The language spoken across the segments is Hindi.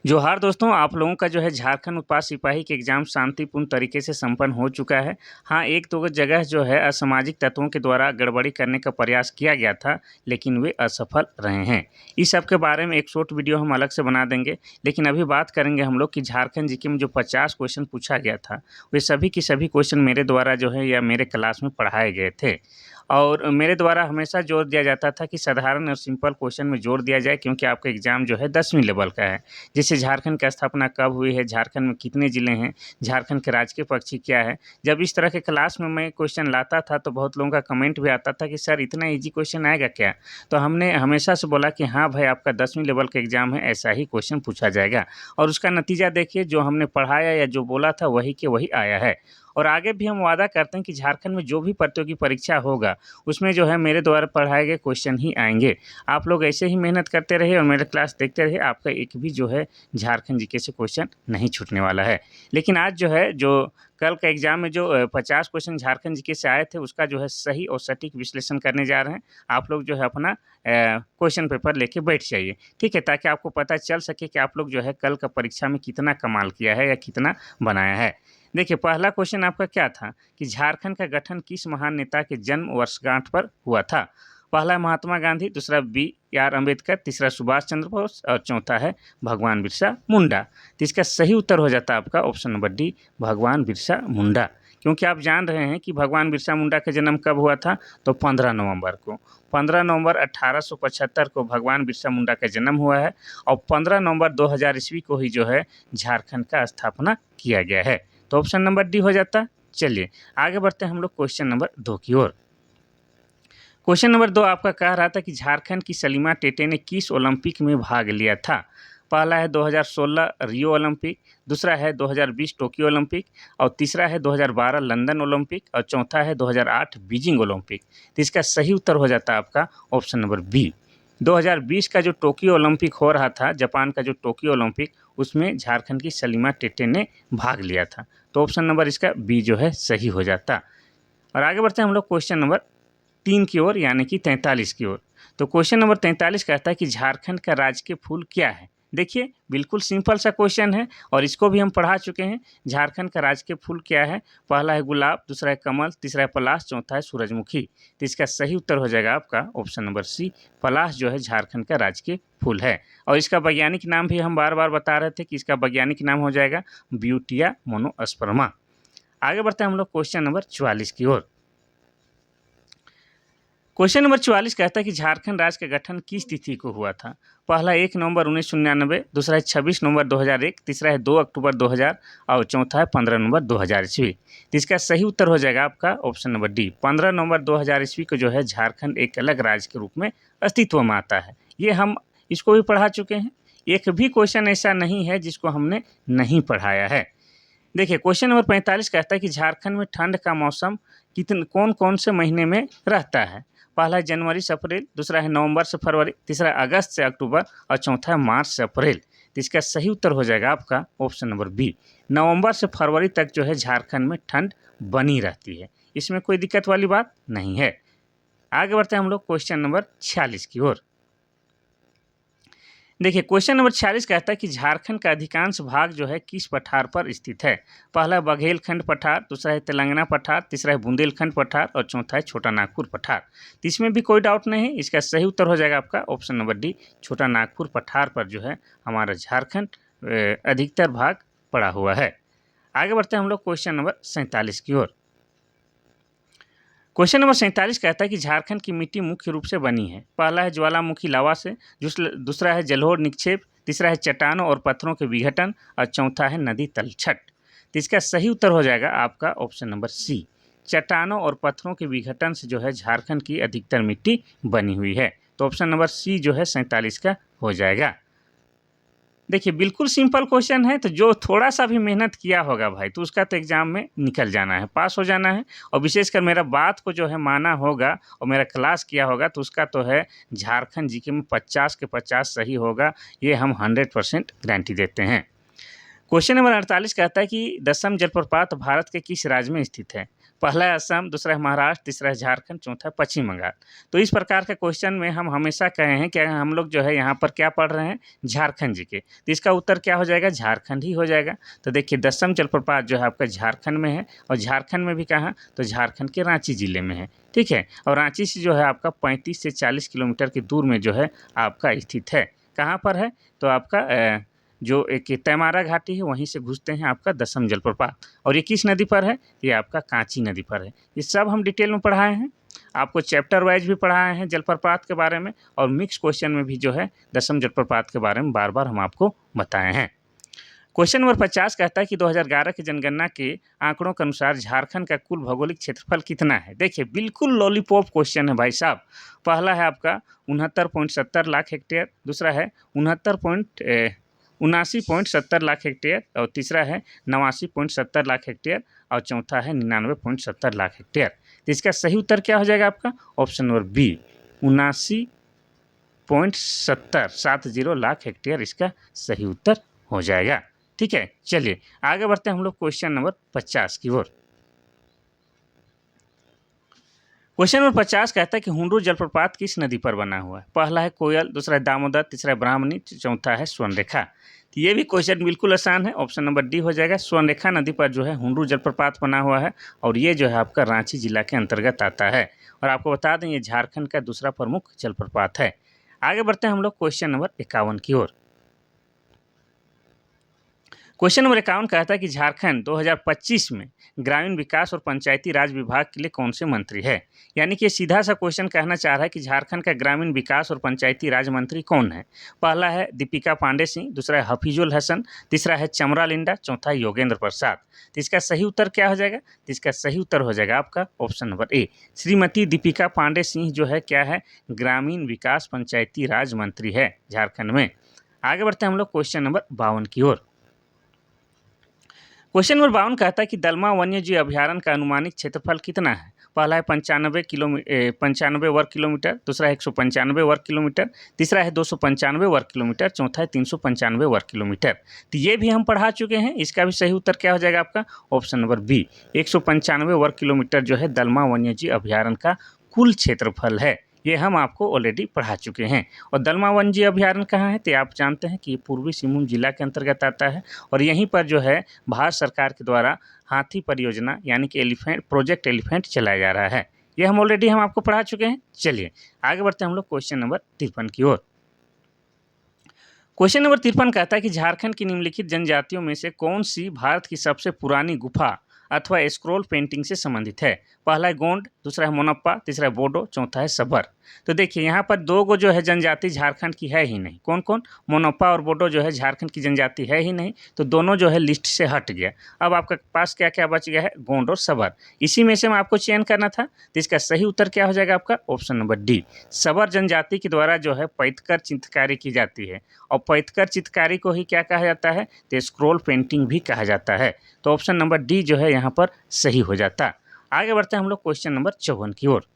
जोहार दोस्तों, आप लोगों का जो है झारखंड उत्पाद सिपाही के एग्ज़ाम शांतिपूर्ण तरीके से संपन्न हो चुका है। हाँ, 1-2 जगह जो है असामाजिक तत्वों के द्वारा गड़बड़ी करने का प्रयास किया गया था, लेकिन वे असफल रहे हैं। इस सब के बारे में एक शॉर्ट वीडियो हम अलग से बना देंगे, लेकिन अभी बात करेंगे हम लोग कि झारखंड जीके में जो 50 क्वेश्चन पूछा गया था, वे सभी के सभी क्वेश्चन मेरे द्वारा जो है या मेरे क्लास में पढ़ाए गए थे। और मेरे द्वारा हमेशा जोर दिया जाता था कि साधारण और सिंपल क्वेश्चन में जोर दिया जाए, क्योंकि आपका एग्ज़ाम जो है 10वीं लेवल का है। जैसे झारखंड की स्थापना कब हुई है, झारखंड में कितने ज़िले हैं, झारखंड के राजकीय पक्षी क्या है। जब इस तरह के क्लास में मैं क्वेश्चन लाता था तो बहुत लोगों का कमेंट भी आता था कि सर इतना ईजी क्वेश्चन आएगा क्या? तो हमने हमेशा से बोला कि हाँ भाई, आपका 10वीं लेवल का एग्ज़ाम है, ऐसा ही क्वेश्चन पूछा जाएगा। और उसका नतीजा देखिए, जो हमने पढ़ाया या जो बोला था वही के वही आया है। और आगे भी हम वादा करते हैं कि झारखंड में जो भी प्रतियोगी परीक्षा होगा, उसमें जो है मेरे द्वारा पढ़ाए गए क्वेश्चन ही आएँगे। आप लोग ऐसे ही मेहनत करते रहिए और मेरे क्लास देखते रहिए, आपका एक भी जो है झारखंड जीके से क्वेश्चन नहीं छूटने वाला है। लेकिन आज जो है, जो कल का एग्ज़ाम में जो 50 क्वेश्चन झारखंड जीके से आए थे, उसका जो है सही और सटीक विश्लेषण करने जा रहे हैं। आप लोग जो है अपना क्वेश्चन पेपर लेके बैठ जाइए, ठीक है? ताकि आपको पता चल सके कि आप लोग जो है कल का परीक्षा में कितना कमाल किया है या कितना बनाया है। देखिए, पहला क्वेश्चन आपका क्या था कि झारखंड का गठन किस महान नेता के जन्म वर्षगांठ पर हुआ था? पहला महात्मा गांधी, दूसरा बी.आर. अम्बेडकर, तीसरा सुभाष चंद्र बोस और चौथा है भगवान बिरसा मुंडा। तो इसका सही उत्तर हो जाता है आपका ऑप्शन नंबर डी, भगवान बिरसा मुंडा। क्योंकि आप जान रहे हैं कि भगवान बिरसा मुंडा का जन्म कब हुआ था, तो 15 नवंबर को। 15 नवंबर 1875 को भगवान बिरसा मुंडा का जन्म हुआ है और 15 नवंबर 2000 ईस्वी को ही जो है झारखंड का स्थापना किया गया है। तो ऑप्शन नंबर डी हो जाता। चलिए आगे बढ़ते हैं हम लोग क्वेश्चन नंबर 2 की ओर। क्वेश्चन नंबर 2 आपका कह रहा था कि झारखंड की सलीमा टेटे ने किस ओलंपिक में भाग लिया था? पहला है 2016 रियो ओलंपिक, दूसरा है 2020 टोक्यो ओलंपिक और तीसरा है 2012 लंदन ओलंपिक और चौथा है 2008 बीजिंग ओलंपिक। तो इसका सही उत्तर हो जाता है आपका ऑप्शन नंबर बी। 2020 का जो टोक्यो ओलंपिक हो रहा था, जापान का जो टोक्यो ओलंपिक, उसमें झारखंड की सलीमा टेटे ने भाग लिया था। तो ऑप्शन नंबर इसका बी जो है सही हो जाता। और आगे बढ़ते हैं हम लोग क्वेश्चन नंबर 3 की ओर, यानी कि 43 की ओर। तो क्वेश्चन नंबर 43 कहता है कि झारखंड का राजकीय फूल क्या है? देखिए, बिल्कुल सिंपल सा क्वेश्चन है और इसको भी हम पढ़ा चुके हैं। झारखंड का राजकीय फूल क्या है? पहला है गुलाब, दूसरा है कमल, तीसरा है पलाश, चौथा है सूरजमुखी। तो इसका सही उत्तर हो जाएगा आपका ऑप्शन नंबर सी, पलाश जो है झारखंड का राजकीय फूल है। और इसका वैज्ञानिक नाम भी हम बार बार बता रहे थे कि इसका वैज्ञानिक नाम हो जाएगा ब्यूटिया मोनोस्पर्मा। आगे बढ़ते हैं हम लोग क्वेश्चन नंबर 44 की ओर। क्वेश्चन नंबर 44 कहता है कि झारखंड राज्य का गठन किस तिथि को हुआ था? पहला 1 नवंबर 1999, दूसरा है 26 नवंबर 2001, तीसरा है 2 अक्टूबर 2000 और चौथा है 15 नवंबर 2000 ईस्वी। तो इसका सही उत्तर हो जाएगा आपका ऑप्शन नंबर डी, 15 नवंबर 2000 ईस्वी को जो है झारखंड एक अलग राज्य के रूप में अस्तित्व में आता है। ये हम इसको भी पढ़ा चुके हैं। एक भी क्वेश्चन ऐसा नहीं है जिसको हमने नहीं पढ़ाया है। देखिए, क्वेश्चन नंबर 45 कहता है कि झारखंड में ठंड का मौसम कौन कौन से महीने में रहता है? पहला है जनवरी से अप्रैल, दूसरा है नवंबर से फरवरी, तीसरा अगस्त से अक्टूबर और चौथा है मार्च से अप्रैल। तो इसका सही उत्तर हो जाएगा आपका ऑप्शन नंबर बी, नवंबर से फरवरी तक जो है झारखंड में ठंड बनी रहती है। इसमें कोई दिक्कत वाली बात नहीं है। आगे बढ़ते हैं हम लोग क्वेश्चन नंबर 46 की ओर। देखिए, क्वेश्चन नंबर 46 कहता है कि झारखंड का अधिकांश भाग जो है किस पठार पर स्थित है? पहला बघेलखंड पठार, दूसरा है तेलंगाना पठार, तीसरा है बुंदेलखंड पठार और चौथा है छोटा नागपुर पठार। तो इसमें भी कोई डाउट नहीं है, इसका सही उत्तर हो जाएगा आपका ऑप्शन नंबर डी, छोटा नागपुर पठार पर जो है हमारा झारखंड अधिकतर भाग पड़ा हुआ है। आगे बढ़ते हैं हम लोग क्वेश्चन नंबर 47 की ओर। क्वेश्चन नंबर 47 कहता है कि झारखंड की मिट्टी मुख्य रूप से बनी है। पहला है ज्वालामुखी लावा से, दूसरा है जलोढ़ निक्षेप, तीसरा है चट्टानों और पत्थरों के विघटन और चौथा है नदी तलछट। तो इसका सही उत्तर हो जाएगा आपका ऑप्शन नंबर सी, चट्टानों और पत्थरों के विघटन से जो है झारखंड की अधिकतर मिट्टी बनी हुई है। तो ऑप्शन नंबर सी जो है 47 का हो जाएगा। देखिए, बिल्कुल सिंपल क्वेश्चन है, तो जो थोड़ा सा भी मेहनत किया होगा भाई, तो उसका तो एग्ज़ाम में निकल जाना है, पास हो जाना है। और विशेषकर मेरा बात को जो है माना होगा और मेरा क्लास किया होगा, तो उसका तो है झारखंड जीके में 50 के 50 सही होगा, ये हम 100% गारंटी देते हैं। क्वेश्चन नंबर 48 कहता है कि दसम जलप्रपात भारत के किस राज्य में स्थित है? पहला है असम, दूसरा है महाराष्ट्र, तीसरा है झारखंड, चौथा है पश्चिम बंगाल। तो इस प्रकार के क्वेश्चन में हम हमेशा कहे हैं कि हम लोग जो है यहाँ पर क्या पढ़ रहे हैं, झारखंड जी के, तो इसका उत्तर क्या हो जाएगा, झारखंड ही हो जाएगा। तो देखिए 10वीं जलप्रपात जो है आपका झारखंड में है, और झारखंड में भी कहाँ, तो झारखंड के रांची जिले में है, ठीक है। और रांची से जो है आपका 35 से 40 किलोमीटर की दूर में जो है आपका स्थित है। कहाँ पर है, तो आपका जो एक तैमारा घाटी है वहीं से घुसते हैं आपका 10वीं जलप्रपात। और ये किस नदी पर है, ये आपका कांची नदी पर है। ये सब हम डिटेल में पढ़ाए हैं, आपको चैप्टर वाइज भी पढ़ाए हैं जलप्रपात के बारे में, और मिक्स क्वेश्चन में भी जो है 10वीं जलप्रपात के बारे में बार बार हम आपको बताए हैं। क्वेश्चन नंबर 50 कहता है कि 2011 की जनगणना के आंकड़ों के अनुसार झारखंड का कुल भौगोलिक क्षेत्रफल कितना है। देखिए बिल्कुल लॉलीपॉप क्वेश्चन है भाई साहब। पहला है आपका 69.70 लाख हेक्टेयर, दूसरा है 79.70 लाख हेक्टेयर, और तीसरा है 89.70 लाख हेक्टेयर, और चौथा है 99.70 लाख हेक्टेयर। तो इसका सही उत्तर क्या हो जाएगा आपका, option number B 79.70 lakh hectare इसका सही उत्तर हो जाएगा। ठीक है, चलिए आगे बढ़ते हैं हम लोग क्वेश्चन नंबर 50 की ओर। क्वेश्चन नंबर 50 कहता है कि हुंडरू जलप्रपात किस नदी पर बना हुआ है। पहला है कोयल, दूसरा है दामोदर, तीसरा है ब्राह्मणी, चौथा है स्वर्णरेखा। तो ये भी क्वेश्चन बिल्कुल आसान है, ऑप्शन नंबर डी हो जाएगा। स्वर्णरेखा नदी पर जो है हुंडरू जलप्रपात बना हुआ है, और ये जो है आपका रांची जिला के अंतर्गत आता है। और आपको बता दें ये झारखंड का दूसरा प्रमुख जलप्रपात है। आगे बढ़ते हैं हम लोग क्वेश्चन नंबर 51 की ओर। क्वेश्चन नंबर 51 कहता है कि झारखंड 2025 में ग्रामीण विकास और पंचायती राज विभाग के लिए कौन से मंत्री है। यानी कि सीधा सा क्वेश्चन कहना चाह रहा है कि झारखंड का ग्रामीण विकास और पंचायती राज मंत्री कौन है। पहला है दीपिका पांडे सिंह, दूसरा है हफीजुल हसन, तीसरा है चमरा लिंडा, चौथा है योगेंद्र प्रसाद। तो इसका सही उत्तर क्या हो जाएगा, तो इसका सही उत्तर हो जाएगा आपका option number A, Shrimati Deepika Pandey Singh जो है क्या है, ग्रामीण विकास पंचायती राज मंत्री है झारखंड में। आगे बढ़ते हैं हम लोग क्वेश्चन नंबर 52 की ओर। क्वेश्चन नंबर 52 कहता है कि दलमा वन्यजीव अभ्यारण्य का अनुमानित क्षेत्रफल कितना है। पहला है 95 वर्ग किलोमीटर, दूसरा है 195 वर्ग किलोमीटर, तीसरा है 295 वर्ग किलोमीटर, चौथा है 395 वर्ग किलोमीटर। तो ये भी हम पढ़ा चुके हैं, इसका भी सही उत्तर क्या हो जाएगा आपका ऑप्शन नंबर बी 195 वर्ग किलोमीटर जो है दलमा वन्यजीव अभ्यारण्य का कुल क्षेत्रफल है। ये हम आपको ऑलरेडी पढ़ा चुके हैं। और दलमा वन्यजीव अभ्यारण्य कहाँ है, तो आप जानते हैं कि ये पूर्वी सिंहभूम जिला के अंतर्गत आता है, और यहीं पर जो है भारत सरकार के द्वारा हाथी परियोजना यानी कि प्रोजेक्ट एलिफेंट चलाया जा रहा है। ये हम ऑलरेडी आपको पढ़ा चुके हैं। चलिए आगे बढ़ते हैं हम लोग क्वेश्चन नंबर 53 की ओर। क्वेश्चन नंबर 53 कहता है कि झारखंड की निम्नलिखित जनजातियों में से कौन सी भारत की सबसे पुरानी गुफा अथवा स्क्रॉल पेंटिंग से संबंधित है। पहला है गोंड, दूसरा है मोनप्पा, तीसरा है बोडो, चौथा है सबर। तो देखिए यहाँ पर दो गो जो है जनजाति झारखंड की है ही नहीं। कौन कौन, मोनप्पा और बोडो जो है झारखंड की जनजाति है ही नहीं, तो दोनों जो है लिस्ट से हट गया। अब आपके पास क्या क्या बच गया है, गोंड और सबर। इसी में से मैं आपको चयन करना था, तो इसका सही उत्तर क्या हो जाएगा आपका ऑप्शन नंबर डी, सबर जनजाति के द्वारा जो है पैतकर चित्रकारी की जाती है, और पैतकर चित्रकारी को ही क्या कहा जाता है, तो स्क्रॉल पेंटिंग भी कहा जाता है। तो ऑप्शन नंबर डी जो है यहाँ पर सही हो जाता। आगे बढ़ते हैं हम लोग क्वेश्चन नंबर 54 की ओर।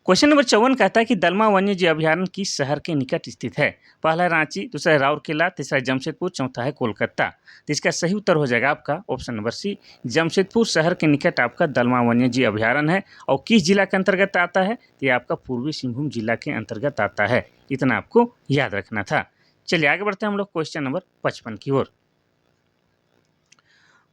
क्वेश्चन नंबर 54 कहता है कि दलमा वन्यजीव अभ्यारण्य किस शहर के निकट स्थित है। पहला है रांची, दूसरा है राउरकेला, तीसरा है जमशेदपुर, चौथा है कोलकाता। तो इसका सही उत्तर हो जाएगा आपका ऑप्शन नंबर सी, जमशेदपुर शहर के निकट आपका दलमा वन्यजीव अभ्यारण्य है। और किस जिला के अंतर्गत आता है, तो ये आपका पूर्वी सिंहभूम जिला के अंतर्गत आता है। इतना आपको याद रखना था। चलिए आगे बढ़ते हैं हम लोग क्वेश्चन नंबर 55 की ओर।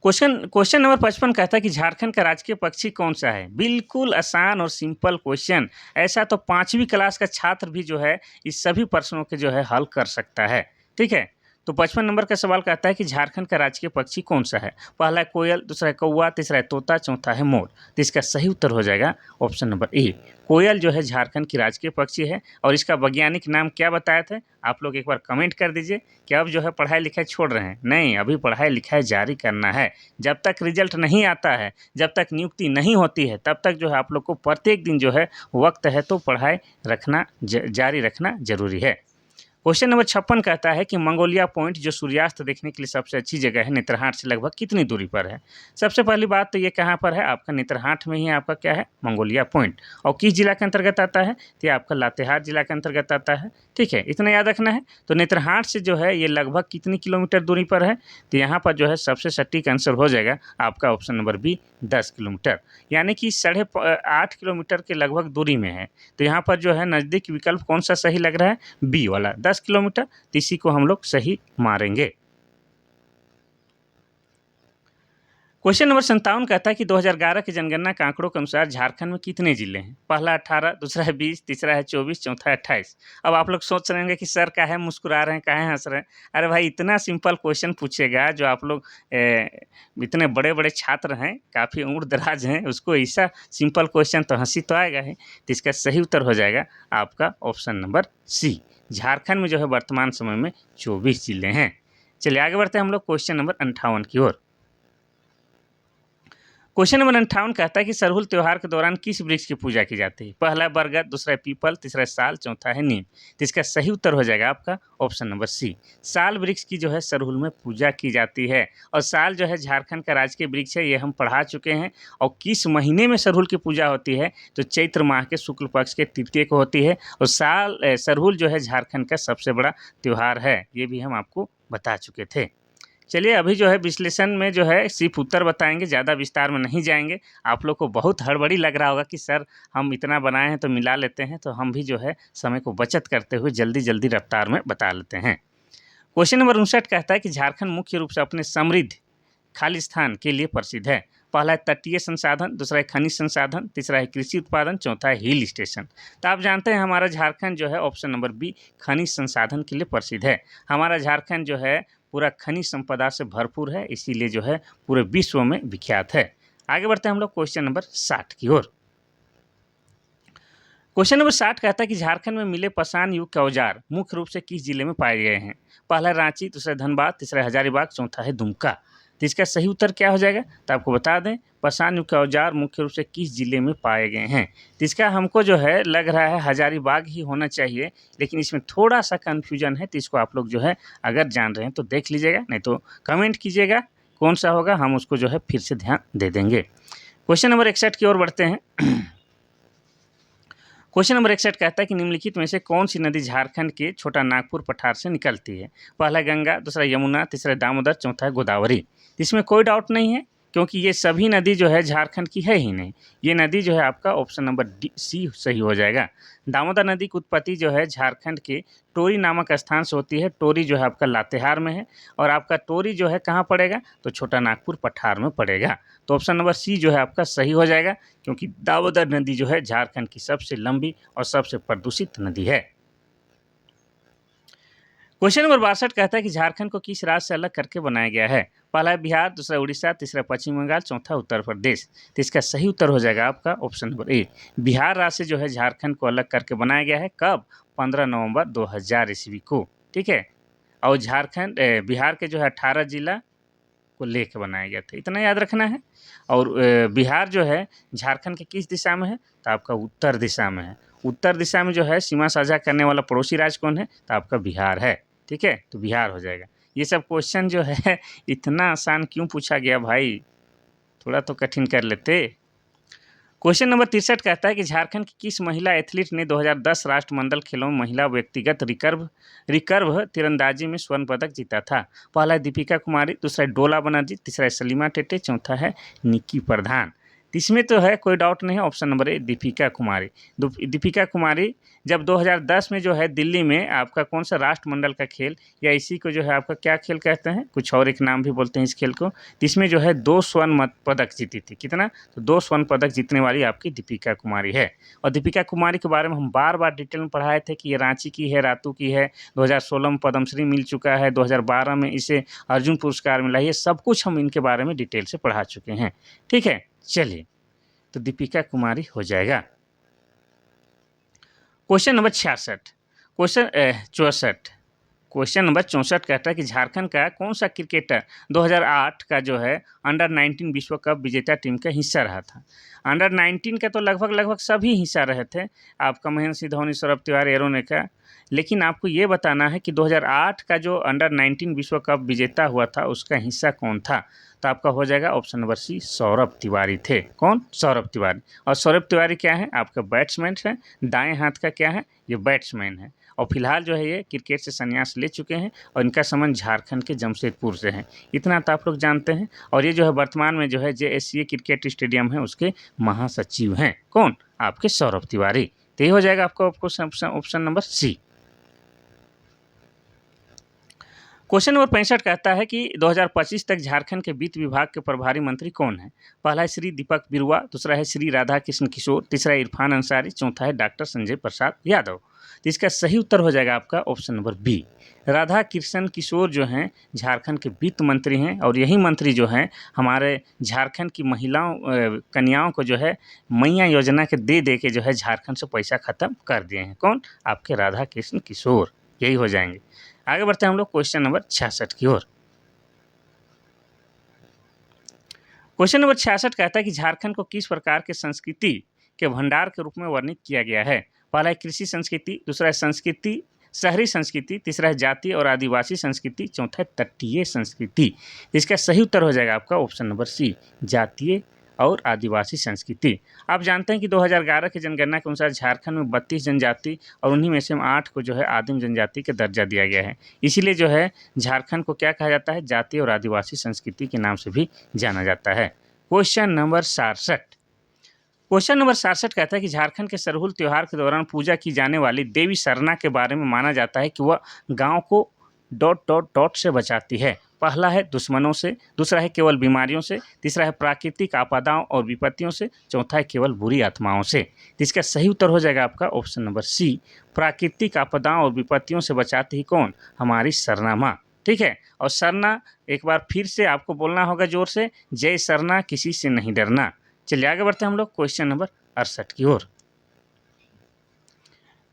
क्वेश्चन नंबर 55 कहता है कि झारखंड का राजकीय पक्षी कौन सा है। बिल्कुल आसान और सिंपल क्वेश्चन, ऐसा तो 5वीं क्लास का छात्र भी जो है इस सभी प्रश्नों के जो है हल कर सकता है। ठीक है, तो 55 नंबर का सवाल कहता है कि झारखंड का राजकीय पक्षी कौन सा है। पहला है कोयल, दूसरा है कौवा, तीसरा है तोता, चौथा है मोर। तो इसका सही उत्तर हो जाएगा ऑप्शन नंबर ए, कोयल जो है झारखंड की राजकीय पक्षी है। और इसका वैज्ञानिक नाम क्या बताए थे आप लोग एक बार कमेंट कर दीजिए कि अब जो है पढ़ाई लिखाई छोड़ रहे हैं। नहीं, अभी पढ़ाई लिखाई जारी करना है। जब तक रिजल्ट नहीं आता है, जब तक नियुक्ति नहीं होती है, तब तक जो है आप लोग को प्रत्येक दिन जो है वक्त है तो पढ़ाई रखना जारी रखना जरूरी है। क्वेश्चन नंबर 56 कहता है कि मंगोलिया पॉइंट जो सूर्यास्त देखने के लिए सबसे अच्छी जगह है, नेत्रहाट से लगभग कितनी दूरी पर है। सबसे पहली बात तो ये कहाँ पर है, आपका नेत्रहाट में ही आपका क्या है, मंगोलिया पॉइंट। और किस जिला के अंतर्गत आता है, तो ये आपका लातेहार जिला के अंतर्गत आता है। ठीक है, इतना याद रखना है। तो नेत्रहाट से जो है ये लगभग कितनी किलोमीटर दूरी पर है, तो यहाँ पर जो है सबसे सटीक आंसर हो जाएगा आपका ऑप्शन नंबर बी 10 किलोमीटर, यानी कि 8.5 किलोमीटर के लगभग दूरी में है। तो यहाँ पर जो है नज़दीक विकल्प कौन सा सही लग रहा है, बी वाला 10 किलोमीटर, तो इसी को हम लोग सही मारेंगे। क्वेश्चन नंबर 57 कहता है कि 2011 की जनगणना के आंकड़ों के अनुसार झारखंड में कितने जिले हैं। पहला 18, दूसरा है 20, तीसरा है 24, चौथा है 28। अब आप लोग सोच रहे होंगे कि सर काहे मुस्कुरा रहे हैं, काहे हंस रहे हैं। अरे भाई इतना सिंपल क्वेश्चन पूछेगा, जो आप लोग इतने बड़े बड़े छात्र हैं, काफ़ी उम्र दराज हैं, उसको ऐसा सिंपल क्वेश्चन तो हंसी तो आएगा ही। तो इसका सही उत्तर हो जाएगा आपका ऑप्शन नंबर सी। झारखंड में जो है वर्तमान समय में 24 जिले हैं। चलिए आगे बढ़ते हैं हम लोग क्वेश्चन नंबर 58 की ओर। क्वेश्चन नंबर 58 कहता है कि सरहुल त्यौहार के दौरान किस वृक्ष की पूजा की जाती है। पहला बरगद, दूसरा है पीपल, तीसरा है साल, चौथा है नीम। तो इसका सही उत्तर हो जाएगा आपका ऑप्शन नंबर सी। साल वृक्ष की जो है सरहुल में पूजा की जाती है। और साल जो है झारखंड का राजकीय वृक्ष है, ये हम पढ़ा चुके हैं। और किस महीने में सरहुल की पूजा होती है, तो चैत्र माह के शुक्ल पक्ष के तृतीय को होती है। और सरहुल जो है झारखंड का सबसे बड़ा त्यौहार है, ये भी हम आपको बता चुके थे। चलिए अभी जो है विश्लेषण में जो है सिर्फ उत्तर बताएंगे, ज़्यादा विस्तार में नहीं जाएंगे। आप लोग को बहुत हड़बड़ी लग रहा होगा कि सर हम इतना बनाए हैं तो मिला लेते हैं, तो हम भी जो है समय को बचत करते हुए जल्दी जल्दी रफ्तार में बता लेते हैं। क्वेश्चन नंबर 59 कहता है कि झारखंड मुख्य रूप से अपने समृद्ध खालिस्तान के लिए प्रसिद्ध है। पहला है तटीय संसाधन, दूसरा है खनिज संसाधन, तीसरा है कृषि उत्पादन, चौथा है हिल स्टेशन। तो आप जानते हैं हमारा झारखंड जो है ऑप्शन नंबर बी खनिज संसाधन के लिए प्रसिद्ध है। हमारा झारखंड जो है पूरा खनिज संपदा से भरपूर है, इसीलिए जो है पूरे विश्व में विख्यात है। आगे बढ़ते हैं हम लोग क्वेश्चन नंबर 60 की ओर। क्वेश्चन नंबर 60 कहता है कि झारखंड में मिले पाषाण युग के औजार मुख्य रूप से किस जिले में पाए गए हैं। पहला रांची, दूसरा धनबाद, तीसरा हजारीबाग, चौथा है दुमका। तो इसका सही उत्तर क्या हो जाएगा, तो आपको बता दें पाषाण युग के औजार मुख्य रूप से किस जिले में पाए गए हैं। तो इसका हमको जो है लग रहा है हजारीबाग ही होना चाहिए, लेकिन इसमें थोड़ा सा कन्फ्यूजन है। तो इसको आप लोग जो है अगर जान रहे हैं तो देख लीजिएगा, नहीं तो कमेंट कीजिएगा कौन सा होगा, हम उसको जो है फिर से ध्यान दे देंगे। क्वेश्चन नंबर 61 की ओर बढ़ते हैं। क्वेश्चन नंबर 61 कहता है कि निम्नलिखित में से कौन सी नदी झारखंड के छोटा नागपुर पठार से निकलती है। पहला गंगा, दूसरा यमुना, तीसरा दामोदर, चौथा है गोदावरी। इसमें कोई डाउट नहीं है, क्योंकि ये सभी नदी जो है झारखंड की है ही नहीं। ये नदी जो है आपका ऑप्शन नंबर डी सी सही हो जाएगा। दामोदर नदी की उत्पत्ति जो है झारखंड के टोरी नामक स्थान से होती है। टोरी जो है आपका लातेहार में है, और आपका टोरी जो है कहाँ पड़ेगा, तो छोटा नागपुर पठार में पड़ेगा। तो ऑप्शन नंबर सी जो है आपका सही हो जाएगा, क्योंकि दामोदर नदी जो है झारखंड की सबसे लंबी और सबसे प्रदूषित नदी है। क्वेश्चन नंबर 62 कहता है कि झारखंड को किस राज्य से अलग करके बनाया गया है। पहला है बिहार, दूसरा उड़ीसा, तीसरा पश्चिम बंगाल, चौथा उत्तर प्रदेश। तो इसका सही उत्तर हो जाएगा आपका ऑप्शन नंबर ए। बिहार राज्य से जो है झारखंड को अलग करके बनाया गया है। कब, 15 नवंबर 2000 ईस्वी को। ठीक है, और झारखंड बिहार के जो है 18 जिला को लेकर बनाया गया था, इतना याद रखना है। और बिहार जो है झारखंड के किस दिशा में है, तो आपका उत्तर दिशा में है। उत्तर दिशा में जो है सीमा साझा करने वाला पड़ोसी राज्य कौन है, तो आपका बिहार है। ठीक है, तो बिहार हो जाएगा। ये सब क्वेश्चन जो है इतना आसान क्यों पूछा गया भाई, थोड़ा तो कठिन कर लेते। क्वेश्चन नंबर 63 कहता है कि झारखंड की किस महिला एथलीट ने 2010 राष्ट्रमंडल खेलों में महिला व्यक्तिगत रिकर्व तीरंदाजी में स्वर्ण पदक जीता था। पहला है दीपिका कुमारी, दूसरा है डोला बनर्जी, तीसरा है सलीमा टेटे, चौथा है निक्की प्रधान। इसमें तो है कोई डाउट नहीं है, ऑप्शन नंबर ए दीपिका कुमारी। दीपिका कुमारी जब 2010 में जो है दिल्ली में आपका कौन सा राष्ट्रमंडल का खेल, या इसी को जो है आपका क्या खेल कहते हैं, कुछ और एक नाम भी बोलते हैं इस खेल को, इसमें जो है 2 स्वर्ण पदक जीती थी। कितना, तो 2 स्वर्ण पदक जीतने वाली आपकी दीपिका कुमारी है। और दीपिका कुमारी के बारे में हम बार बार डिटेल में पढ़ाए थे कि ये रांची की है, रातू की है, 2016 में पद्मश्री मिल चुका है, 2012 में इसे अर्जुन पुरस्कार मिला है। ये सब कुछ हम इनके बारे में डिटेल से पढ़ा चुके हैं। ठीक है, चलिए तो दीपिका कुमारी हो जाएगा। क्वेश्चन नंबर 64 क्वेश्चन नंबर 64 कहता है कि झारखंड का कौन सा क्रिकेटर 2008 का जो है अंडर 19 विश्व कप विजेता टीम का हिस्सा रहा था। अंडर 19 का तो लगभग सभी हिस्सा रहे थे, आपका महेंद्र सिंह धोनी, सौरभ तिवारी, एरोन का। लेकिन आपको ये बताना है कि 2008 का जो अंडर 19 विश्व कप विजेता हुआ था उसका हिस्सा कौन था। तो आपका हो जाएगा option number C, Saurabh Tiwari थे। कौन, सौरभ तिवारी। और सौरभ तिवारी क्या है, आपका बैट्समैन है, दाएं हाथ का क्या है, ये बैट्समैन है। और फिलहाल जो है ये क्रिकेट से संन्यास ले चुके हैं और इनका संबंध झारखंड के जमशेदपुर से है। इतना तो आप लोग जानते हैं। और ये जो है वर्तमान में जो है JSCA क्रिकेट स्टेडियम है उसके महासचिव हैं। कौन? आपके सौरभ तिवारी। तो ये हो जाएगा आपका option number C. Question number 65 कहता है कि 2025 तक झारखंड के वित्त विभाग के प्रभारी मंत्री कौन है? पहला है श्री दीपक बिरुआ, दूसरा है श्री राधा कृष्ण किशोर, तीसरा है इरफान अंसारी, चौथा है डॉक्टर संजय प्रसाद यादव। तो इसका सही उत्तर हो जाएगा आपका option number B. Radha Krishna Kishore जो हैं झारखंड के वित्त मंत्री हैं और यही मंत्री जो हैं हमारे झारखंड की महिलाओं कन्याओं को जो है मैया योजना के दे के जो है झारखंड से पैसा खत्म कर दिए हैं। कौन? आपके राधा कृष्ण किशोर। यही हो जाएंगे। आगे बढ़ते हैं हम लोग क्वेश्चन नंबर 66 की ओर। क्वेश्चन नंबर 66 कहता है कि झारखंड को किस प्रकार के संस्कृति के भंडार के रूप में वर्णित किया गया है? पहला है कृषि संस्कृति, दूसरा है संस्कृति शहरी संस्कृति, तीसरा है जातीय और आदिवासी संस्कृति, चौथा है तटीय संस्कृति। इसका सही उत्तर हो जाएगा आपका ऑप्शन नंबर सी, जातीय और आदिवासी संस्कृति। आप जानते हैं कि 2011 की जनगणना के अनुसार झारखंड में 32 जनजाति और उन्हीं में से 8 को जो है आदिम जनजाति का दर्जा दिया गया है। इसीलिए जो है झारखंड को क्या कहा जाता है? जातीय और आदिवासी संस्कृति के नाम से भी जाना जाता है। Question number 67। क्वेश्चन नंबर 67 कहता है कि झारखंड के सरहुल त्यौहार के दौरान पूजा की जाने वाली देवी सरना के बारे में माना जाता है कि वह गाँव को ... से बचाती है। पहला है दुश्मनों से, दूसरा है केवल बीमारियों से, तीसरा है प्राकृतिक आपदाओं और विपत्तियों से, चौथा है केवल बुरी आत्माओं से। इसका सही उत्तर हो जाएगा आपका ऑप्शन नंबर सी, प्राकृतिक आपदाओं और विपत्तियों से बचाती ही कौन? हमारी सरना माँ। ठीक है। और सरना एक बार फिर से आपको बोलना होगा जोर से, जय सरना किसी से नहीं डरना। चलिए आगे बढ़ते हैं हम लोग क्वेश्चन नंबर 68 की ओर।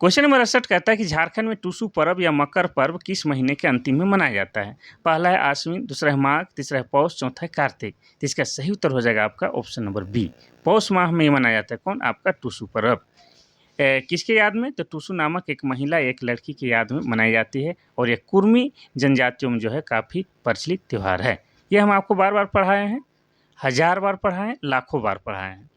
क्वेश्चन नंबर 68 कहता है कि झारखंड में टुसू पर्व या मकर पर्व किस महीने के अंतिम में मनाया जाता है? पहला है आश्विन, दूसरा है माघ, तीसरा है पौष, चौथा है कार्तिक। तो इसका सही उत्तर हो जाएगा आपका ऑप्शन नंबर बी, पौष माह में मनाया जाता है। कौन? आपका टुसू पर्व। किसके याद में? तो टुसू नामक एक महिला, एक लड़की की याद में मनाई जाती है और यह कुर्मी जनजातियों में जो है काफ़ी प्रचलित त्यौहार है। ये हम आपको बार बार पढ़ाए हैं, 1000 बार पढ़ाए हैं, लाखों बार पढ़ाए हैं।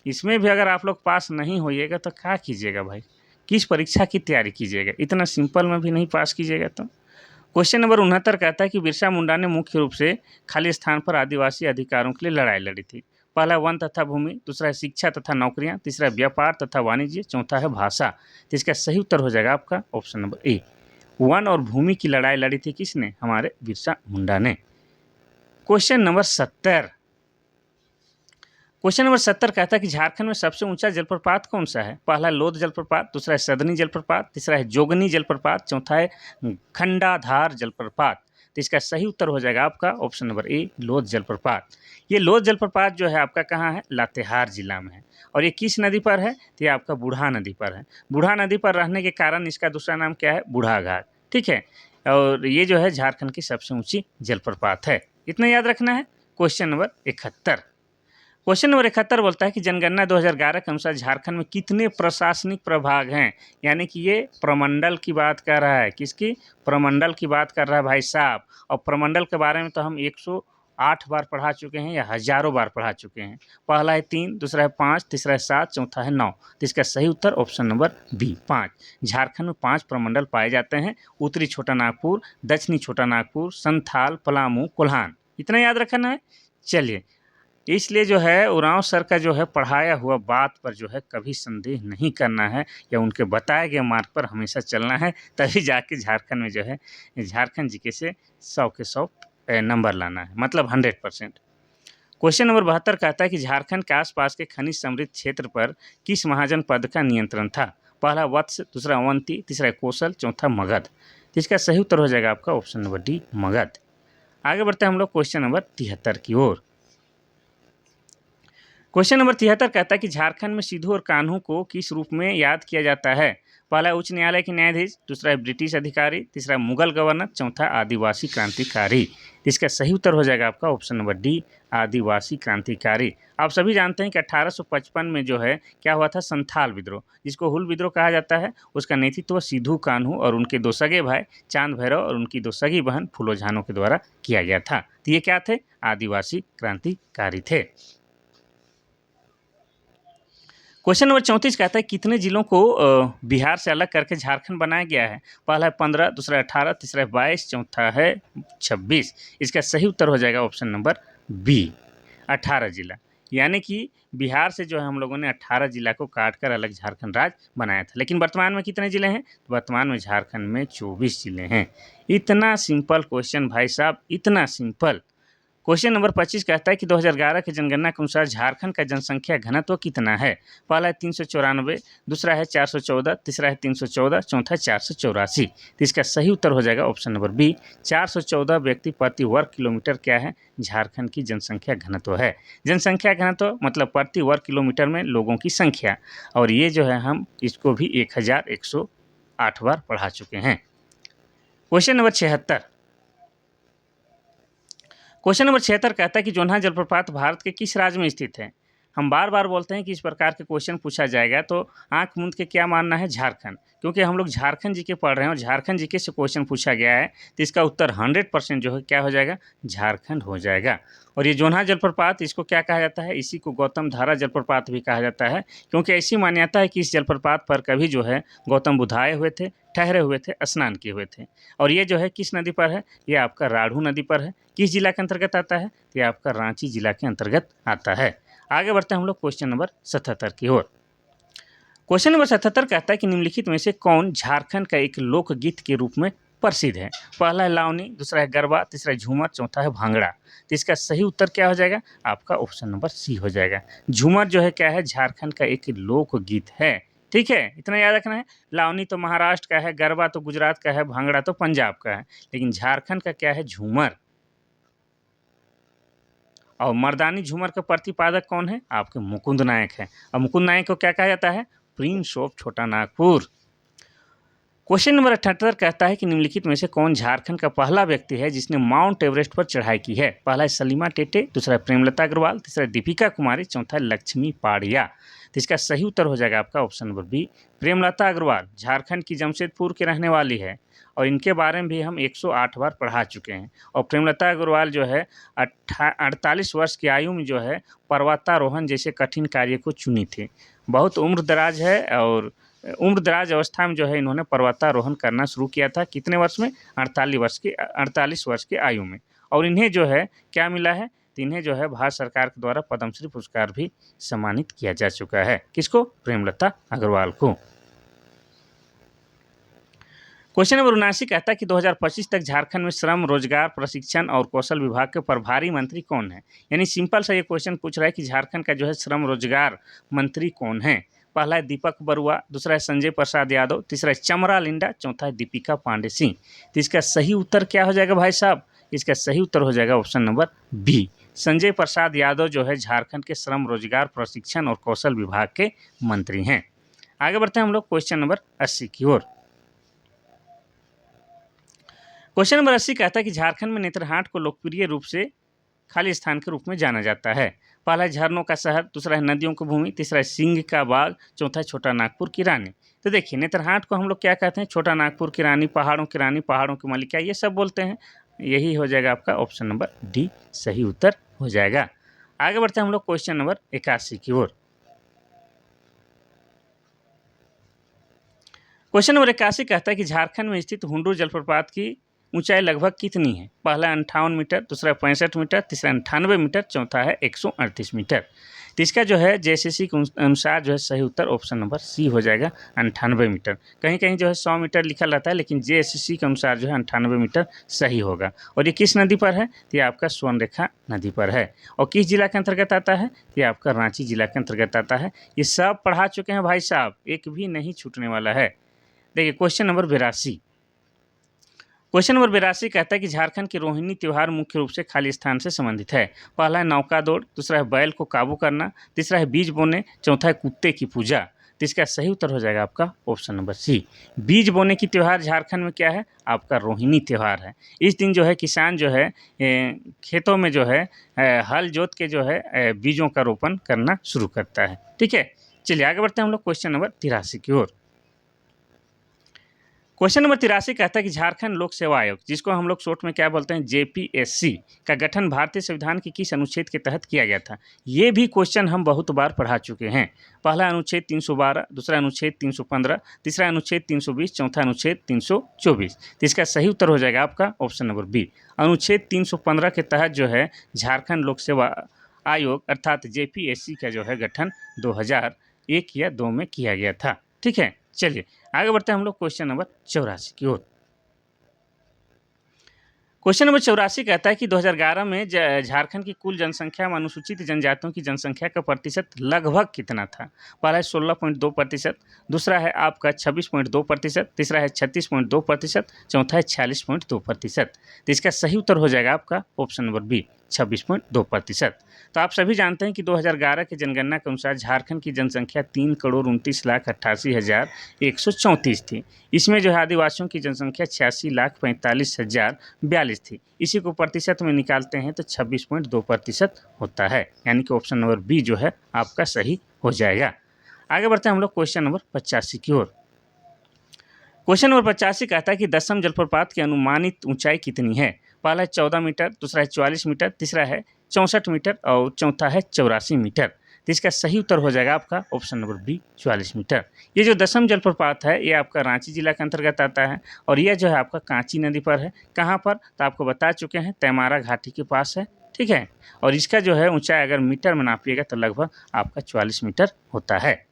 इसमें भी अगर आप लोग पास नहीं होइएगा तो क्या कीजिएगा भाई? किस परीक्षा की तैयारी कीजिएगा? इतना सिंपल में भी नहीं पास कीजिएगा तो। क्वेश्चन नंबर 69 कहता है कि बिरसा मुंडा ने मुख्य रूप से खाली स्थान पर आदिवासी अधिकारों के लिए लड़ाई लड़ी थी। पहला वन तथा भूमि, दूसरा है शिक्षा तथा नौकरियां, तीसरा है व्यापार तथा वाणिज्य, चौथा है भाषा। तो इसका सही उत्तर हो जाएगा आपका ऑप्शन नंबर ए, वन और भूमि की लड़ाई लड़ी थी किसने? हमारे बिरसा मुंडा ने। Question number 70। क्वेश्चन नंबर 70 कहता है कि झारखंड में सबसे ऊंचा जलप्रपात कौन सा है? पहला है लोध जलप्रपात, दूसरा है सदनी जलप्रपात, तीसरा है जोगनी जलप्रपात, चौथा है खंडाधार जलप्रपात। तो इसका सही उत्तर हो जाएगा आपका ऑप्शन नंबर ए, लोध जलप्रपात। ये लोध जलप्रपात जो है आपका कहाँ है? लातेहार जिला में है। और ये किस नदी पर है? तो ये आपका बूढ़ा नदी पर है। बूढ़ा नदी पर रहने के कारण इसका दूसरा नाम क्या है? बूढ़ा घाट। ठीक है। और ये जो है झारखंड की सबसे ऊंची जलप्रपात है। इतना याद रखना है। Question number 71। क्वेश्चन नंबर 71 बोलता है कि जनगणना 2011 के अनुसार झारखंड में कितने प्रशासनिक प्रभाग हैं? यानी कि ये प्रमंडल की बात कर रहा है। किसकी? प्रमंडल की बात कर रहा है भाई साहब। और प्रमंडल के बारे में तो हम 108 बार पढ़ा चुके हैं या हजारों बार पढ़ा चुके हैं। पहला है 3, दूसरा है 5, तीसरा है 7, चौथा है 9। तो इसका सही उत्तर ऑप्शन नंबर बी, 5। झारखंड में 5 प्रमंडल पाए जाते हैं। उत्तरी छोटा नागपुर, दक्षिणी छोटा नागपुर, संथाल, पलामू, कोल्हान। इतना याद रखना है। चलिए, इसलिए जो है उरांव सर का जो है पढ़ाया हुआ बात पर जो है कभी संदेह नहीं करना है या उनके बताए गए मार्ग पर हमेशा चलना है, तभी जाके झारखंड में जो है झारखंड जीके से 100 के 100 नंबर लाना है, मतलब 100%। क्वेश्चन नंबर 72 कहता है कि झारखंड के आसपास के खनिज समृद्ध क्षेत्र पर किस महाजनपद का नियंत्रण था? पहला वत्स, दूसरा अवंती, तीसरा कौशल, चौथा मगध। तो इसका सही उत्तर हो जाएगा आपका ऑप्शन नंबर डी, मगध। आगे बढ़ते हैं हम लोग क्वेश्चन नंबर 73 की ओर। क्वेश्चन नंबर 73 कहता है कि झारखंड में सिद्धू और कान्हू को किस रूप में याद किया जाता है? पहला उच्च न्यायालय के न्यायाधीश, दूसरा है ब्रिटिश अधिकारी, तीसरा मुगल गवर्नर, चौथा आदिवासी क्रांतिकारी। इसका सही उत्तर हो जाएगा आपका ऑप्शन नंबर डी, आदिवासी क्रांतिकारी। आप सभी जानते हैं कि 1855 में जो है क्या हुआ था? संथाल विद्रोह, जिसको हुल विद्रोह कहा जाता है। उसका नेतृत्व सिद्धू कान्हू और उनके 2 सगे भाई चांद भैरव और उनकी 2 सगी बहन फूलो झानो के द्वारा किया गया था। तो ये क्या थे? आदिवासी क्रांतिकारी थे। क्वेश्चन नंबर 34 कहता है कितने जिलों को बिहार से अलग करके झारखंड बनाया गया है? पहला है 15, दूसरा है 18, तीसरा है 22, चौथा है 26। इसका सही उत्तर हो जाएगा ऑप्शन नंबर बी, 18 जिला। यानी कि बिहार से जो है हम लोगों ने 18 जिला को काट कर अलग झारखंड राज्य बनाया था। लेकिन वर्तमान में कितने जिले हैं? तो वर्तमान में झारखंड में 24 जिले हैं। इतना सिंपल क्वेश्चन भाई साहब, इतना सिंपल। क्वेश्चन नंबर 25 कहता है कि 2011 की जनगणना के अनुसार झारखंड का जनसंख्या घनत्व कितना है? पहला है 394, दूसरा है 414, तीसरा है 314, चौथा है 484। तो इसका सही उत्तर हो जाएगा ऑप्शन नंबर बी, 414 व्यक्ति प्रति वर्ग किलोमीटर क्या है? झारखंड की जनसंख्या घनत्व है। जनसंख्या घनत्व मतलब प्रति वर्ग किलोमीटर में लोगों की संख्या, और ये जो है हम इसको भी 1108 बार पढ़ा चुके हैं। क्वेश्चन नंबर 76, क्वेश्चन नंबर 76 कहता है कि जोन्हा जलप्रपात भारत के किस राज्य में स्थित है? हम बार बार बोलते हैं कि इस प्रकार के क्वेश्चन पूछा जाएगा तो आंख मूंद के क्या मानना है? झारखंड, क्योंकि हम लोग झारखंड जी के पढ़ रहे हैं और झारखंड जी के से क्वेश्चन पूछा गया है, तो इसका उत्तर 100% जो है क्या हो जाएगा? झारखंड हो जाएगा। और ये जोन्हा जलप्रपात, इसको क्या कहा जाता है? इसी को गौतम धारा जलप्रपात भी कहा जाता है, क्योंकि ऐसी मान्यता है कि इस जलप्रपात पर कभी जो है गौतम बुद्ध आए हुए थे, ठहरे हुए थे, स्नान किए हुए थे। और ये जो है किस नदी पर है? ये आपका राढ़ू नदी पर है। किस जिला के अंतर्गत आता है? ये आपका रांची जिला के अंतर्गत आता है। आगे बढ़ते हैं हम लोग क्वेश्चन नंबर 77 की ओर। क्वेश्चन नंबर 77 कहता है कि निम्नलिखित में से कौन झारखंड का एक लोकगीत के रूप में प्रसिद्ध है? पहला है लावनी, दूसरा है गरबा, तीसरा है झूमर, चौथा है भांगड़ा। तो इसका सही उत्तर क्या हो जाएगा? आपका ऑप्शन नंबर सी हो जाएगा। झूमर जो है क्या है? झारखंड का एक लोकगीत है। ठीक है, इतना याद रखना है। लावनी तो महाराष्ट्र का है, गरबा तो गुजरात का है, भांगड़ा तो पंजाब का है, लेकिन झारखंड का क्या है? झूमर। और मर्दानी झूमर के प्रतिपादक कौन है? आपके मुकुंद नायक है। और मुकुंद नायक को क्या कहा जाता है? प्रिंस ऑफ छोटा नागपुर। क्वेश्चन नंबर 78 कहता है कि निम्नलिखित में से कौन झारखंड का पहला व्यक्ति है जिसने माउंट एवरेस्ट पर चढ़ाई की है? पहला है सलीमा टेटे, दूसरा है प्रेमलता अग्रवाल, तीसरा है दीपिका कुमारी, चौथा है लक्ष्मी पाड़िया। तो इसका सही उत्तर हो जाएगा आपका option number B, Premlata Agarwal. Jharkhand की जमशेदपुर की रहने वाली है और इनके बारे में भी हम 108 बार पढ़ा चुके हैं। और प्रेमलता अग्रवाल जो है 48 वर्ष की आयु में जो है पर्वतारोहण जैसे कठिन कार्य को चुनी थी। बहुत उम्र दराज है और उम्र दराज अवस्था में जो है इन्होंने पर्वतारोहण करना शुरू किया था। कितने वर्ष में? 48 वर्ष की आयु में। और इन्हें जो है क्या मिला है? तो इन्हें जो है भारत सरकार के द्वारा पद्मश्री पुरस्कार भी सम्मानित किया जा चुका है। किसको? प्रेमलता अग्रवाल को। क्वेश्चन नंबर 79 कहता है कि 2025 तक झारखंड में श्रम, रोजगार, प्रशिक्षण और कौशल विभाग के प्रभारी मंत्री कौन है? यानी सिंपल सा ये क्वेश्चन पूछ रहा है कि झारखंड का जो है श्रम रोजगार मंत्री कौन है? पहला है दीपक बरुआ, दूसरा है संजय प्रसाद यादव, तीसरा है चमरा लिंडा, चौथा है दीपिका पांडे सिंह। तो इसका सही उत्तर क्या हो जाएगा भाई साहब? इसका सही उत्तर हो जाएगा option number B, Sanjay Prasad Yadav जो है झारखंड के श्रम, रोजगार, प्रशिक्षण और कौशल विभाग के मंत्री हैं। आगे बढ़ते हैं हम लोग क्वेश्चन नंबर 80 की ओर। क्वेश्चन नंबर 80 कहता है कि झारखंड में नेतरहाट को लोकप्रिय रूप से खाली स्थान के रूप में जाना जाता है। पहला है झरनों का शहर, दूसरा है नदियों की भूमि, तीसरा है सिंह का बाग, चौथा है छोटा नागपुर की रानी। तो देखिए नेतरहाट को हम लोग क्या कहते हैं? छोटा नागपुर की रानी, पहाड़ों की मलिका, ये सब बोलते हैं। यही हो जाएगा आपका ऑप्शन नंबर डी, सही उत्तर हो जाएगा। आगे बढ़ते हैं हम लोग क्वेश्चन नंबर 81 की ओर। क्वेश्चन नंबर 81 कहता है कि झारखंड में स्थित हुंडरू जलप्रपात की ऊंचाई लगभग कितनी है? पहला 58 मीटर, दूसरा 65 मीटर, तीसरा 98 मीटर, चौथा है 138 मीटर। तो इसका जो है जेएसएससी के अनुसार जो है सही उत्तर ऑप्शन नंबर सी हो जाएगा, 98 मीटर। कहीं कहीं जो है 100 मीटर लिखा रहता है, लेकिन जेएसएससी के अनुसार जो है 98 मीटर सही होगा। और ये किस नदी पर है? तो ये आपका स्वर्णरेखा नदी पर है। और किस जिला के अंतर्गत आता है? ये आपका रांची जिला के अंतर्गत आता है। ये सब पढ़ा चुके हैं भाई साहब, एक भी नहीं छूटने वाला है। देखिए क्वेश्चन नंबर 82। क्वेश्चन नंबर 82 कहता है कि झारखंड के रोहिणी त्यौहार मुख्य रूप से खाली स्थान से संबंधित है। पहला है नौका दौड़, दूसरा है बैल को काबू करना, तीसरा है बीज बोने, चौथा है कुत्ते की पूजा। तो इसका सही उत्तर हो जाएगा आपका ऑप्शन नंबर सी, बीज बोने की त्यौहार झारखंड में क्या है? आपका रोहिणी त्यौहार है। इस दिन जो है किसान जो है खेतों में जो है हल जोत के जो है बीजों का रोपण करना शुरू करता है। ठीक है, चलिए आगे बढ़ते हैं हम लोग क्वेश्चन नंबर 83 की ओर। क्वेश्चन नंबर 83 कहता है कि झारखंड लोक सेवा आयोग, जिसको हम लोग शॉर्ट में क्या बोलते हैं, जेपीएससी, का गठन भारतीय संविधान के किस अनुच्छेद के तहत किया गया था। ये भी क्वेश्चन हम बहुत बार पढ़ा चुके हैं। पहला अनुच्छेद 312, दूसरा अनुच्छेद 315, तीसरा अनुच्छेद 320, चौथा अनुच्छेद 324। तो इसका सही उत्तर हो जाएगा आपका ऑप्शन नंबर बी, अनुच्छेद 315 के तहत जो है झारखंड लोक सेवा आयोग अर्थात जेपीएससी का जो है गठन 2001 या 2 में किया गया था। ठीक है, चलिए आगे बढ़ते हैं हम लोग क्वेश्चन नंबर 84 की ओर। क्वेश्चन नंबर 84 कहता है कि 2011 में झारखंड की कुल जनसंख्या में अनुसूचित जनजातियों की जनसंख्या का प्रतिशत लगभग कितना था। पहला है 16.2%, दूसरा है आपका 26.2%, तीसरा है 36.2%, चौथा है 46.2%। तो इसका सही उत्तर हो जाएगा आपका ऑप्शन नंबर बी, 26.2%। तो आप सभी जानते हैं कि 2011 की जनगणना के अनुसार झारखंड की जनसंख्या 3,29,88,134 थी। इसमें जो है आदिवासियों की जनसंख्या 86,45,042 थी। इसी को प्रतिशत में निकालते हैं तो 26.2% होता है, यानी कि ऑप्शन नंबर बी जो है आपका सही हो जाएगा। आगे बढ़ते हैं हम लोग क्वेश्चन नंबर 85 की ओर। क्वेश्चन नंबर 85 कहता है कि दसम जलप्रपात की अनुमानित ऊंचाई कितनी है। पहला है 14 मीटर, दूसरा है 44 मीटर, तीसरा है 64 मीटर और चौथा है 84 मीटर। तो इसका सही उत्तर हो जाएगा आपका ऑप्शन नंबर बी, 44 मीटर। ये जो दसम जलप्रपात है ये आपका रांची जिला के अंतर्गत आता है और यह जो है आपका कांची नदी पर है। कहाँ पर, तो आपको बता चुके हैं, तैमारा घाटी के पास है। ठीक है, और इसका जो है ऊंचाई अगर मीटर में नापिएगा तो लगभग आपका 44 मीटर होता है।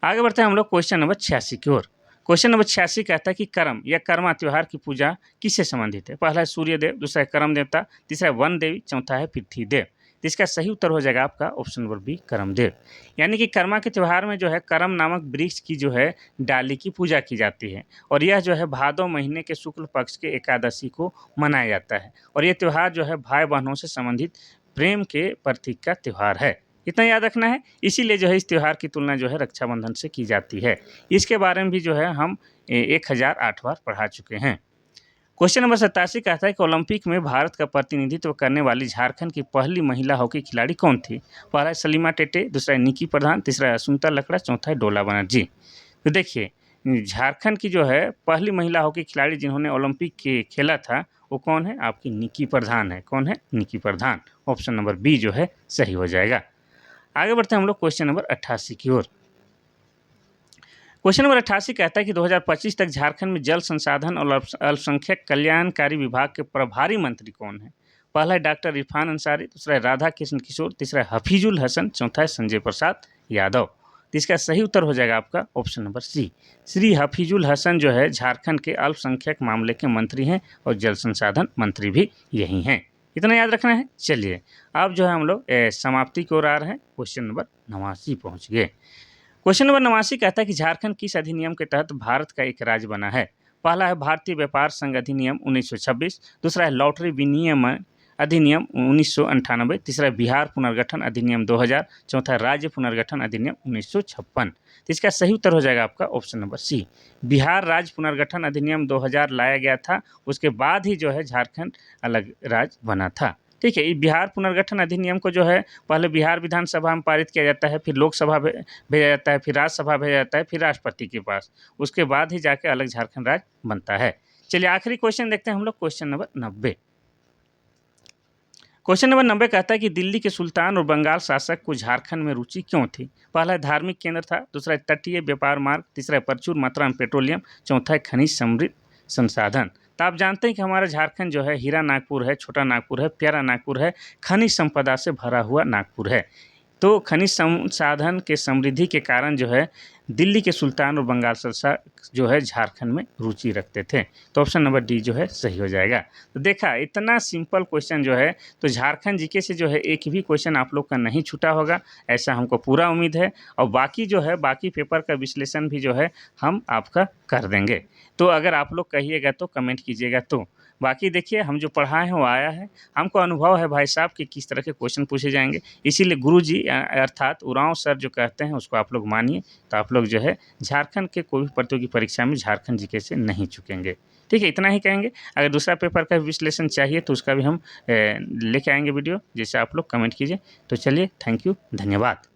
आगे बढ़ते हैं हम लोग क्वेश्चन नंबर 86 की ओर। क्वेश्चन नंबर 86 कहता है कि करम या कर्मा त्योहार की पूजा किससे संबंधित है। पहला है सूर्य देव, दूसरा है करम देवता, तीसरा है वन देवी, चौथा है पृथ्वी देव। तो इसका सही उत्तर हो जाएगा आपका ऑप्शन नंबर बी, करम देव। यानी कि कर्मा के त्यौहार में जो है करम नामक वृक्ष की जो है डाली की पूजा की जाती है और यह जो है भादो महीने के शुक्ल पक्ष के एकादशी को मनाया जाता है और यह त्यौहार जो है भाई बहनों से संबंधित प्रेम के प्रतीक का त्यौहार है। इतना याद रखना है, इसीलिए जो है इस त्यौहार की तुलना जो है रक्षाबंधन से की जाती है। इसके बारे में भी जो है हम 1008 बार पढ़ा चुके हैं। क्वेश्चन नंबर 87 कहता है कि ओलंपिक में भारत का प्रतिनिधित्व करने वाली झारखंड की पहली महिला हॉकी खिलाड़ी कौन थी। पहला है सलीमा टेटे, दूसरा है निकी प्रधान, तीसरा है असुंता लकड़ा, चौथा है डोला बनर्जी। तो देखिए झारखंड की जो है पहली महिला हॉकी खिलाड़ी जिन्होंने ओलंपिक के खेला था वो कौन है, आपकी निकी प्रधान है। कौन है, निकी प्रधान। ऑप्शन नंबर बी जो है सही हो जाएगा। आगे बढ़ते हैं हम लोग क्वेश्चन नंबर 88 की ओर। क्वेश्चन नंबर 88 कहता है कि 2025 तक झारखंड में जल संसाधन और अल्पसंख्यक कल्याणकारी विभाग के प्रभारी मंत्री कौन है। पहला है डॉक्टर इरफान अंसारी, दूसरा है राधा कृष्ण किशोर, तीसरा है हफीजुल हसन, चौथा है संजय प्रसाद यादव। तो इसका सही उत्तर हो जाएगा आपका option number C, Shri Hafizul Hasan जो है झारखंड के अल्पसंख्यक मामले के मंत्री हैं और जल संसाधन मंत्री भी यही हैं। इतना याद रखना है। चलिए अब जो है हम लोग समाप्ति की ओर आ रहे हैं। क्वेश्चन नंबर 89 पहुँच गए। क्वेश्चन नंबर 89 कहता है कि झारखंड किस अधिनियम के तहत भारत का एक राज्य बना है। पहला है भारतीय व्यापार संघ अधिनियम 1926, दूसरा है लॉटरी विनियमन अधिनियम 1998, तीसरा है बिहार पुनर्गठन अधिनियम 2000, चौथा है राज्य पुनर्गठन अधिनियम 1956। तो इसका सही उत्तर हो जाएगा आपका ऑप्शन नंबर सी, बिहार राज्य पुनर्गठन अधिनियम 2000 लाया गया था, उसके बाद ही जो है झारखंड अलग राज्य बना था। ठीक है, ये बिहार पुनर्गठन अधिनियम को जो है पहले बिहार विधानसभा में पारित किया जाता है, फिर लोकसभा भेजा जाता है, फिर राज्यसभा भेजा जाता है, फिर राष्ट्रपति के पास, उसके बाद ही जाके अलग झारखंड राज्य बनता है। चलिए आखिरी क्वेश्चन देखते हैं हम लोग, क्वेश्चन नंबर 90। क्वेश्चन नंबर 90 कहता है कि दिल्ली के सुल्तान और बंगाल शासक को झारखंड में रुचि क्यों थी। पहला है धार्मिक केंद्र था, दूसरा है तटीय व्यापार मार्ग, तीसरा है प्रचुर मात्रा में पेट्रोलियम, चौथा है खनिज समृद्ध संसाधन। तो आप जानते हैं कि हमारा झारखंड जो है हीरा नागपुर है, छोटा नागपुर है, प्यारा नागपुर है, खनिज संपदा से भरा हुआ नागपुर है। तो खनिज संसाधन के समृद्धि के कारण जो है दिल्ली के सुल्तान और बंगाल शासक जो है झारखंड में रुचि रखते थे। तो ऑप्शन नंबर डी जो है सही हो जाएगा। तो देखा इतना सिंपल क्वेश्चन जो है, तो झारखंड जीके से जो है एक भी क्वेश्चन आप लोग का नहीं छूटा होगा, ऐसा हमको पूरा उम्मीद है। और बाकी जो है बाकी पेपर का विश्लेषण भी जो है हम आपका कर देंगे। तो अगर आप लोग कहिएगा तो कमेंट कीजिएगा। तो बाकी देखिए हम जो पढ़ाए हैं वो आया है, हमको अनुभव है भाई साहब कि किस तरह के क्वेश्चन पूछे जाएंगे, इसीलिए गुरुजी अर्थात उरांव सर जो कहते हैं उसको आप लोग मानिए, तो आप लोग जो है झारखंड के कोई भी प्रतियोगी परीक्षा में झारखंड जीके से नहीं चुकेंगे। ठीक है, इतना ही कहेंगे। अगर दूसरा पेपर का विश्लेषण चाहिए तो उसका भी हम लेके आएंगे वीडियो, जैसे आप लोग कमेंट कीजिए। तो चलिए, थैंक यू, धन्यवाद।